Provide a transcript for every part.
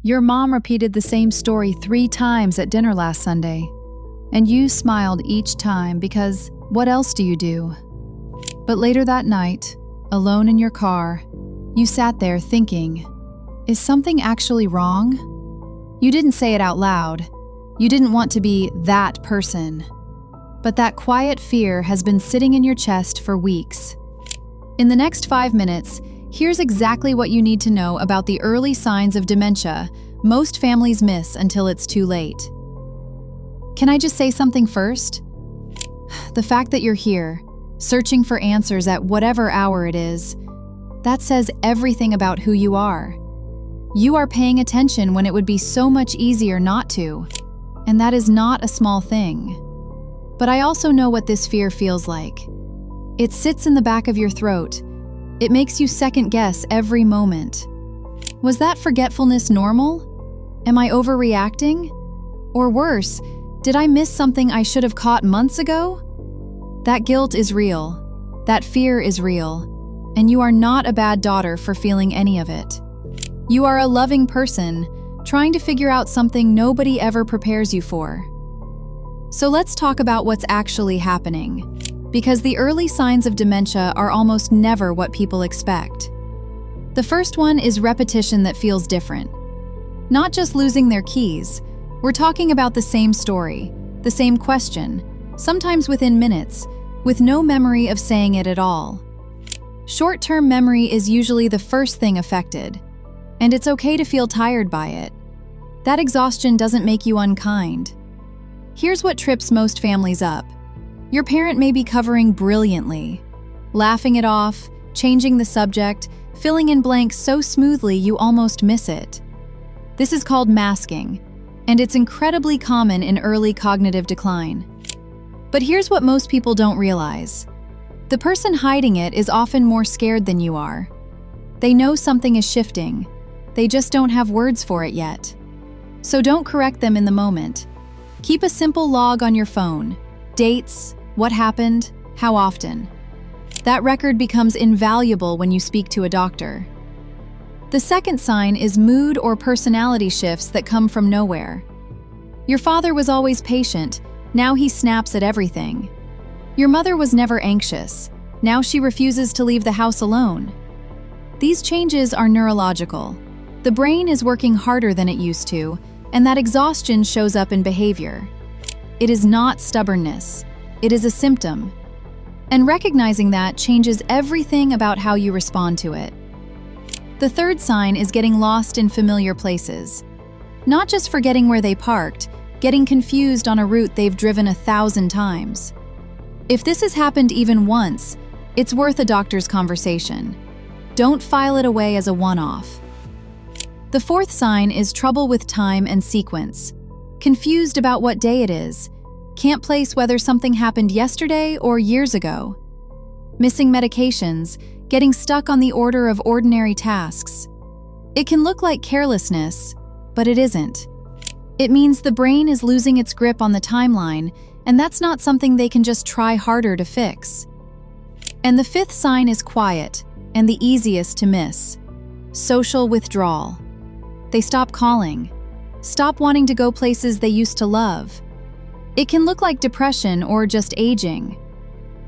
Your mom repeated the same story 3 times at dinner last Sunday, and you smiled each time because what else do you do? But later that night, alone in your car, you sat there thinking, is something actually wrong? You didn't say it out loud. You didn't want to be that person. But that quiet fear has been sitting in your chest for weeks. In the next 5 minutes, here's exactly what you need to know about the early signs of dementia most families miss until it's too late. Can I just say something first? The fact that you're here, searching for answers at whatever hour it is, that says everything about who you are. You are paying attention when it would be so much easier not to, and that is not a small thing. But I also know what this fear feels like. It sits in the back of your throat. It makes you second guess every moment. Was that forgetfulness normal? Am I overreacting? Or worse, did I miss something I should have caught months ago? That guilt is real. That fear is real. And you are not a bad daughter for feeling any of it. You are a loving person, trying to figure out something nobody ever prepares you for. So let's talk about what's actually happening, because the early signs of dementia are almost never what people expect. The first one is repetition that feels different. Not just losing their keys, we're talking about the same story, the same question, sometimes within minutes, with no memory of saying it at all. Short-term memory is usually the first thing affected, and it's okay to feel tired by it. That exhaustion doesn't make you unkind. Here's what trips most families up. Your parent may be covering brilliantly, laughing it off, changing the subject, filling in blanks so smoothly you almost miss it. This is called masking, and it's incredibly common in early cognitive decline. But here's what most people don't realize. The person hiding it is often more scared than you are. They know something is shifting. They just don't have words for it yet. So don't correct them in the moment. Keep a simple log on your phone. Dates, what happened, how often. That record becomes invaluable when you speak to a doctor. The second sign is mood or personality shifts that come from nowhere. Your father was always patient. Now he snaps at everything. Your mother was never anxious. Now she refuses to leave the house alone. These changes are neurological. The brain is working harder than it used to, and that exhaustion shows up in behavior. It is not stubbornness. It is a symptom. And recognizing that changes everything about how you respond to it. The third sign is getting lost in familiar places. Not just forgetting where they parked, getting confused on a route they've driven 1,000 times. If this has happened even once, it's worth a doctor's conversation. Don't file it away as a one-off. The fourth sign is trouble with time and sequence. Confused about what day it is. Can't place whether something happened yesterday or years ago. Missing medications, getting stuck on the order of ordinary tasks. It can look like carelessness, but it isn't. It means the brain is losing its grip on the timeline, and that's not something they can just try harder to fix. And the fifth sign is quiet, and the easiest to miss. Social withdrawal. They stop calling. Stop wanting to go places they used to love. It can look like depression or just aging.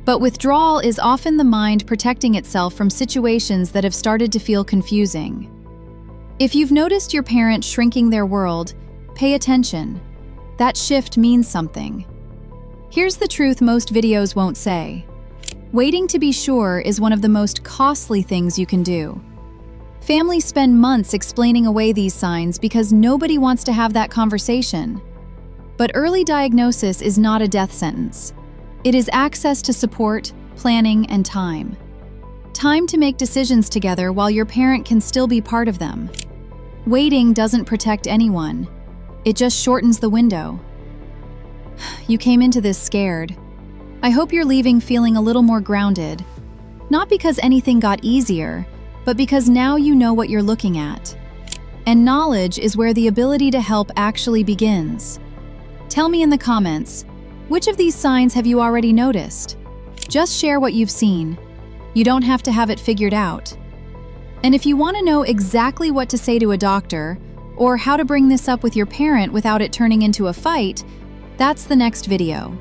But withdrawal is often the mind protecting itself from situations that have started to feel confusing. If you've noticed your parent shrinking their world, pay attention. That shift means something. Here's the truth most videos won't say. Waiting to be sure is one of the most costly things you can do. Families spend months explaining away these signs because nobody wants to have that conversation. But early diagnosis is not a death sentence. It is access to support, planning, and time. Time to make decisions together while your parent can still be part of them. Waiting doesn't protect anyone. It just shortens the window. You came into this scared. I hope you're leaving feeling a little more grounded. Not because anything got easier, but because now you know what you're looking at. And knowledge is where the ability to help actually begins. Tell me in the comments, which of these signs have you already noticed? Just share what you've seen. You don't have to have it figured out. And if you want to know exactly what to say to a doctor, or how to bring this up with your parent without it turning into a fight, that's the next video.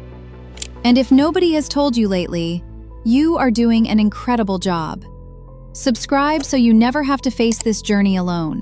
And if nobody has told you lately, you are doing an incredible job. Subscribe so you never have to face this journey alone.